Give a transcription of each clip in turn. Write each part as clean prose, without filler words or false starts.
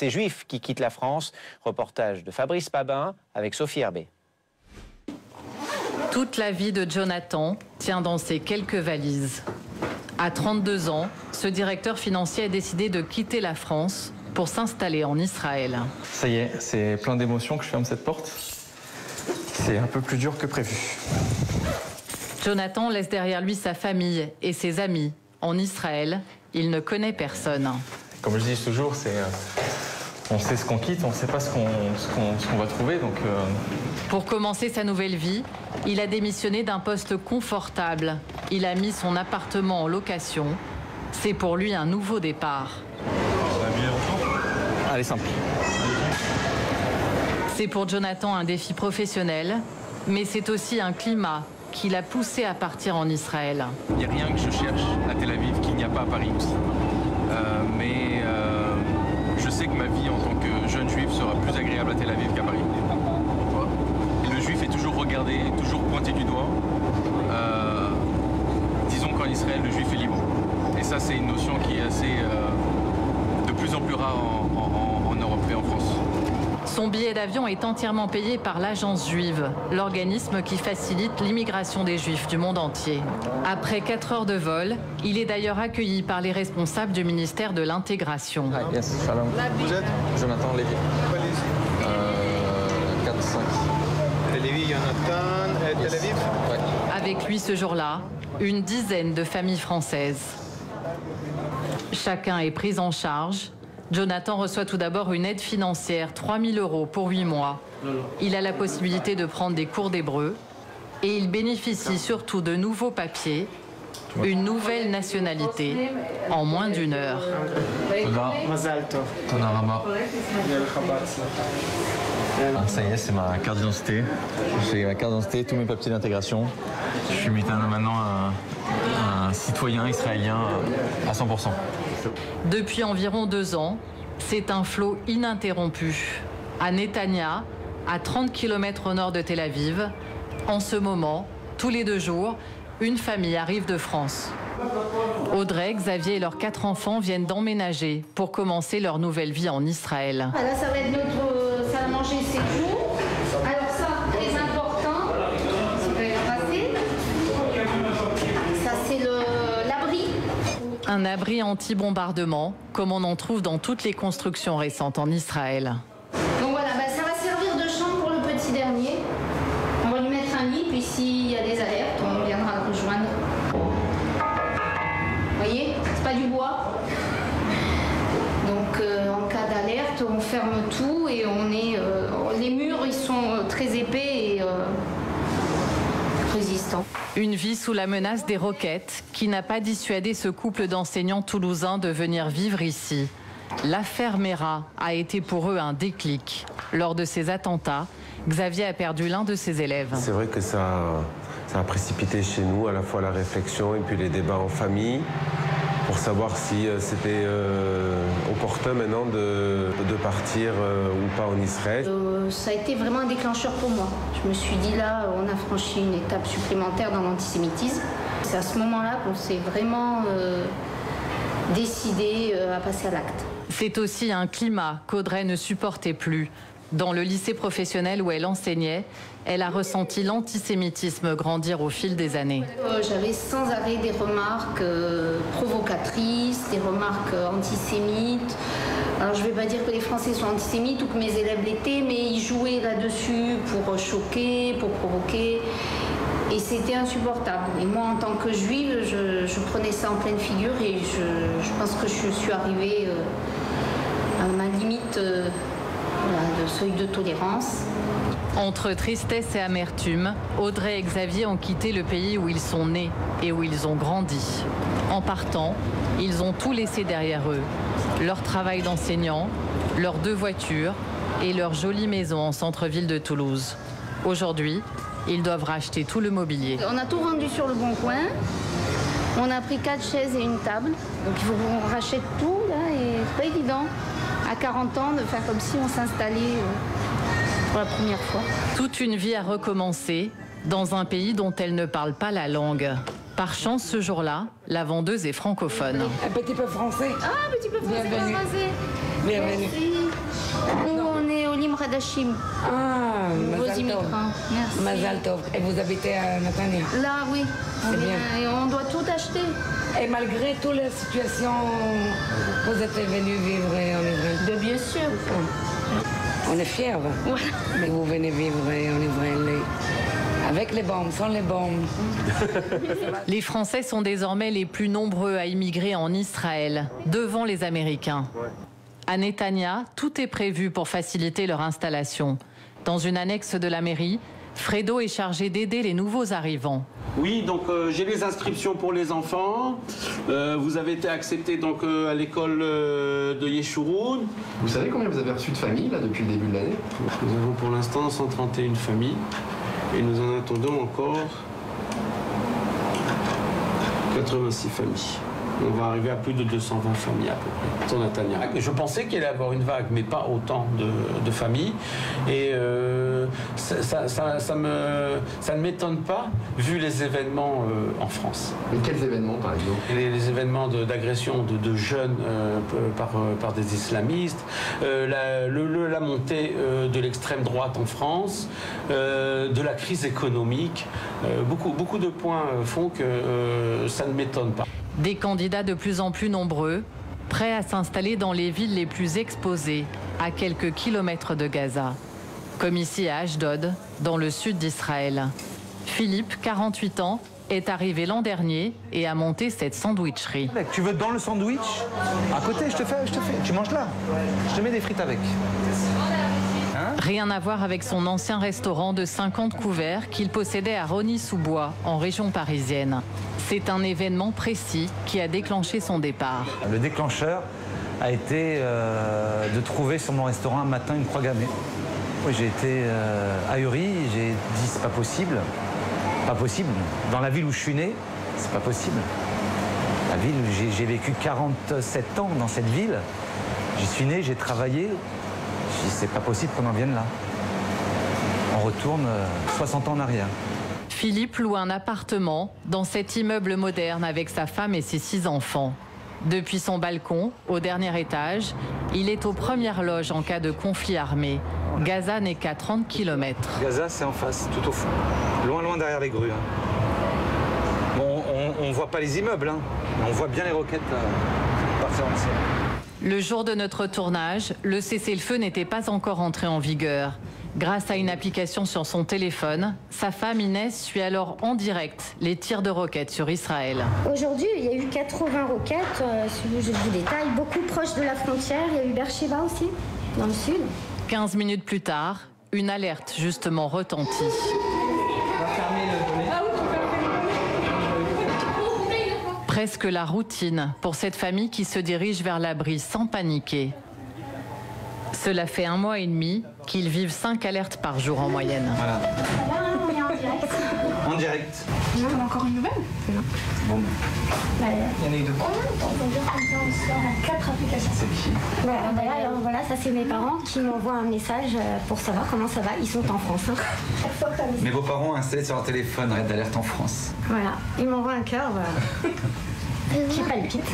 ces Juifs qui quittent la France. Reportage de Fabrice Pabin avec Sophie Herbet. Toute la vie de Jonathan tient dans ses quelques valises. À 32 ans, ce directeur financier a décidé de quitter la France pour s'installer en Israël. Ça y est, c'est plein d'émotions que je ferme cette porte. C'est un peu plus dur que prévu. Jonathan laisse derrière lui sa famille et ses amis. En Israël, il ne connaît personne. Comme je dis toujours, on sait ce qu'on quitte, on ne sait pas ce qu'on va trouver. Donc, Pour commencer sa nouvelle vie, il a démissionné d'un poste confortable. Il a mis son appartement en location. C'est pour lui un nouveau départ. Allez, simple. C'est pour Jonathan un défi professionnel, mais c'est aussi un climat qui l'a poussé à partir en Israël. Il n'y a rien que je cherche à Tel Aviv qu'il n'y a pas à Paris aussi. Mais je sais que ma vie en tant que jeune juif sera plus agréable à Tel Aviv qu'à Paris. Et le juif est toujours regardé, toujours pointé du doigt. Disons qu'en Israël, le juif est libre. Et ça, c'est une notion qui est assez, de plus en plus rare en Europe et en France. Son billet d'avion est entièrement payé par l'Agence juive, l'organisme qui facilite l'immigration des Juifs du monde entier. Après 4 heures de vol, il est d'ailleurs accueilli par les responsables du ministère de l'Intégration. Hi, yes, shalom. Vous êtes Jonathan Lévy. 4, 5. Lévy, Jonathan, et Tel Aviv. Ouais. Avec lui ce jour-là, une dizaine de familles françaises. Chacun est pris en charge. Jonathan reçoit tout d'abord une aide financière, 3 000 € pour 8 mois. Il a la possibilité de prendre des cours d'hébreu et il bénéficie surtout de nouveaux papiers, une nouvelle nationalité en moins d'1 heure. Ça y est, c'est ma carte d'identité. J'ai ma carte d'identité, tous mes papiers d'intégration. Je suis maintenant un citoyen israélien à 100%. Depuis environ 2 ans, c'est un flot ininterrompu. À Netanya, à 30 km au nord de Tel Aviv, en ce moment, tous les 2 jours, une famille arrive de France. Audrey, Xavier et leurs 4 enfants viennent d'emménager pour commencer leur nouvelle vie en Israël. Là, ça va être notre salle à manger séjour. Alors ça, très important, c'est quand même passé. Ça, c'est l'abri. Un abri anti-bombardement, comme on en trouve dans toutes les constructions récentes en Israël. Donc voilà, ça va servir de chambre pour le petit dernier. On va lui mettre un lit, puis s'il y a des alertes, on viendra le rejoindre. Vous voyez, c'est pas du bois. Donc en cas d'alerte, on ferme tout et on est. Les murs, ils sont très épais et résistants. Une vie sous la menace des roquettes qui n'a pas dissuadé ce couple d'enseignants toulousains de venir vivre ici. L'affaire Mera a été pour eux un déclic. Lors de ces attentats, Xavier a perdu l'un de ses élèves. C'est vrai que ça a précipité chez nous à la fois la réflexion et puis les débats en famille pour savoir si c'était opportun maintenant de partir ou pas en Israël. Ça a été vraiment un déclencheur pour moi. Je me suis dit là, on a franchi une étape supplémentaire dans l'antisémitisme. C'est à ce moment-là qu'on s'est vraiment décidé à passer à l'acte. C'est aussi un climat qu'Audrey ne supportait plus. Dans le lycée professionnel où elle enseignait, elle a ressenti l'antisémitisme grandir au fil des années. J'avais sans arrêt des remarques provocatrices, des remarques antisémites. Alors je ne vais pas dire que les Français sont antisémites ou que mes élèves l'étaient, mais ils jouaient là-dessus pour choquer, pour provoquer. Et c'était insupportable. Et moi, en tant que juive, je prenais ça en pleine figure et je pense que je suis arrivée à ma limite de seuil de tolérance. Entre tristesse et amertume, Audrey et Xavier ont quitté le pays où ils sont nés et où ils ont grandi. En partant, ils ont tout laissé derrière eux. Leur travail d'enseignant, leurs 2 voitures et leur jolie maison en centre-ville de Toulouse. Aujourd'hui, ils doivent racheter tout le mobilier. On a tout vendu sur le Bon Coin. On a pris 4 chaises et une table. Donc il faut qu'on rachète tout, là, et c'est pas évident. À 40 ans, de faire comme si on s'installait pour la première fois. Toute une vie à recommencer dans un pays dont elle ne parle pas la langue. Par chance, ce jour-là, la vendeuse est francophone. Un petit peu français. Ah, un petit peu français. Bienvenue. Français. Bienvenue. Merci. Nous, on est au Lim Hadashim. Ah, Vos Mazal Tov. immigrants. Merci. Mazal Tov. Et vous habitez à Netanya? Là, oui. C'est bien. Et on doit tout acheter. Et malgré toutes les situations, vous êtes venu vivre en Israël? Bien sûr. On est fiers. Voilà. Mais vous venez vivre en Israël avec les bombes, sans les bombes. Les Français sont désormais les plus nombreux à immigrer en Israël, devant les Américains. À Netanya, tout est prévu pour faciliter leur installation. Dans une annexe de la mairie, Fredo est chargé d'aider les nouveaux arrivants. Oui, donc j'ai les inscriptions pour les enfants. Vous avez été accepté donc à l'école de Yeshurun. Vous savez combien vous avez reçu de familles là depuis le début de l'année? Nous avons pour l'instant 131 familles et nous en attendons encore 86 familles. On va arriver à plus de 220 familles à peu près sur Netanya. Je pensais qu'il allait y avoir une vague, mais pas autant de familles. Et ça ne m'étonne pas, vu les événements en France. Mais quels événements, par exemple? Les événements d'agression de jeunes par des islamistes, la montée de l'extrême droite en France, de la crise économique. Beaucoup de points font que ça ne m'étonne pas. Des candidats de plus en plus nombreux, prêts à s'installer dans les villes les plus exposées, à quelques kilomètres de Gaza. Comme ici à Ashdod, dans le sud d'Israël. Philippe, 48 ans, est arrivé l'an dernier et a monté cette sandwicherie. Tu veux dans le sandwich? À côté, je te fais. Tu manges là. Je te mets des frites avec. Rien à voir avec son ancien restaurant de 50 couverts qu'il possédait à Rosny-sous-Bois, en région parisienne. C'est un événement précis qui a déclenché son départ. Le déclencheur a été de trouver sur mon restaurant un matin une croix gammée. Oui, j'ai été ahuri, j'ai dit c'est pas possible. Pas possible. Dans la ville où je suis né, c'est pas possible. La ville où j'ai vécu 47 ans dans cette ville. J'y suis né, j'ai travaillé. Je dis c'est pas possible qu'on en vienne là. On retourne 60 ans en arrière. Philippe loue un appartement dans cet immeuble moderne avec sa femme et ses 6 enfants. Depuis son balcon, au dernier étage, il est aux premières loges en cas de conflit armé. Gaza n'est qu'à 30 km. Gaza, c'est en face, tout au fond. Loin derrière les grues. Bon, on ne voit pas les immeubles, hein, mais on voit bien les roquettes partir en ciel. Le jour de notre tournage, le cessez-le-feu n'était pas encore entré en vigueur. Grâce à une application sur son téléphone, sa femme Inès suit alors en direct les tirs de roquettes sur Israël. Aujourd'hui, il y a eu 80 roquettes, je vous détaille, beaucoup proches de la frontière. Il y a eu Beersheba aussi, dans le sud. 15 minutes plus tard, une alerte justement retentit. Presque la routine pour cette famille qui se dirige vers l'abri sans paniquer. Cela fait 1 mois et demi qu'ils vivent 5 alertes par jour en moyenne. Voilà. Là, on est en direct. En direct. On a encore une nouvelle? Non. Bon. Bah, il y en a eu 2. On dire comme ça, on sort à 4 applications. C'est qui? Voilà, ça c'est mes parents qui m'envoient un message pour savoir comment ça va. Ils sont en France. Hein. Mais vos parents ont installé sur leur téléphone Red Alert en France. Voilà, ils m'envoient un cœur qui palpite.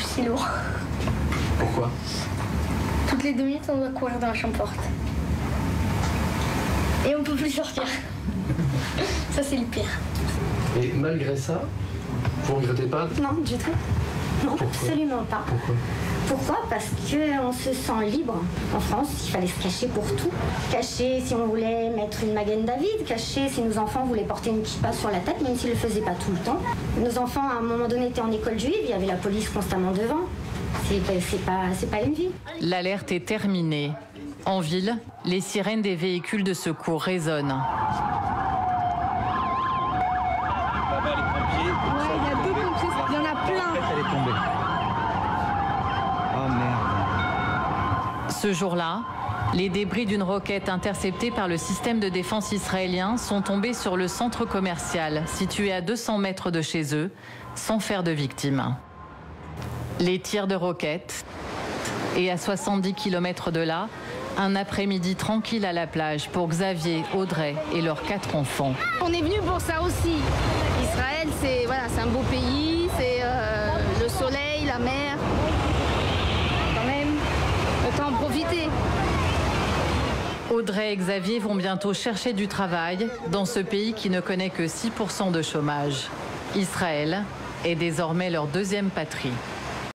C'est lourd. Pourquoi? Toutes les 2 minutes, on doit courir dans la chambre forte. Et on peut plus sortir. Ça, c'est le pire. Et malgré ça, vous regrettez pas? Non, du tout. Non, absolument pas. Pourquoi? Parce qu'on se sent libre. En France, il fallait se cacher pour tout. Cacher si on voulait mettre une Magen David, cacher si nos enfants voulaient porter une kippa sur la tête, même s'ils ne le faisaient pas tout le temps. Nos enfants, à un moment donné, étaient en école juive, il y avait la police constamment devant. C'est pas une vie. L'alerte est terminée. En ville, les sirènes des véhicules de secours résonnent. Ouais, il y a 2 pompiers, il y en a plein. Elle est tombée. Oh merde. Ce jour-là, les débris d'une roquette interceptée par le système de défense israélien sont tombés sur le centre commercial situé à 200 mètres de chez eux, sans faire de victimes. Les tirs de roquettes et à 70 km de là, un après-midi tranquille à la plage pour Xavier, Audrey et leurs 4 enfants. On est venu pour ça aussi. Israël, c'est un beau pays, c'est le soleil, la mer. Quand même, Audrey et Xavier vont bientôt chercher du travail dans ce pays qui ne connaît que 6% de chômage. Israël est désormais leur deuxième patrie.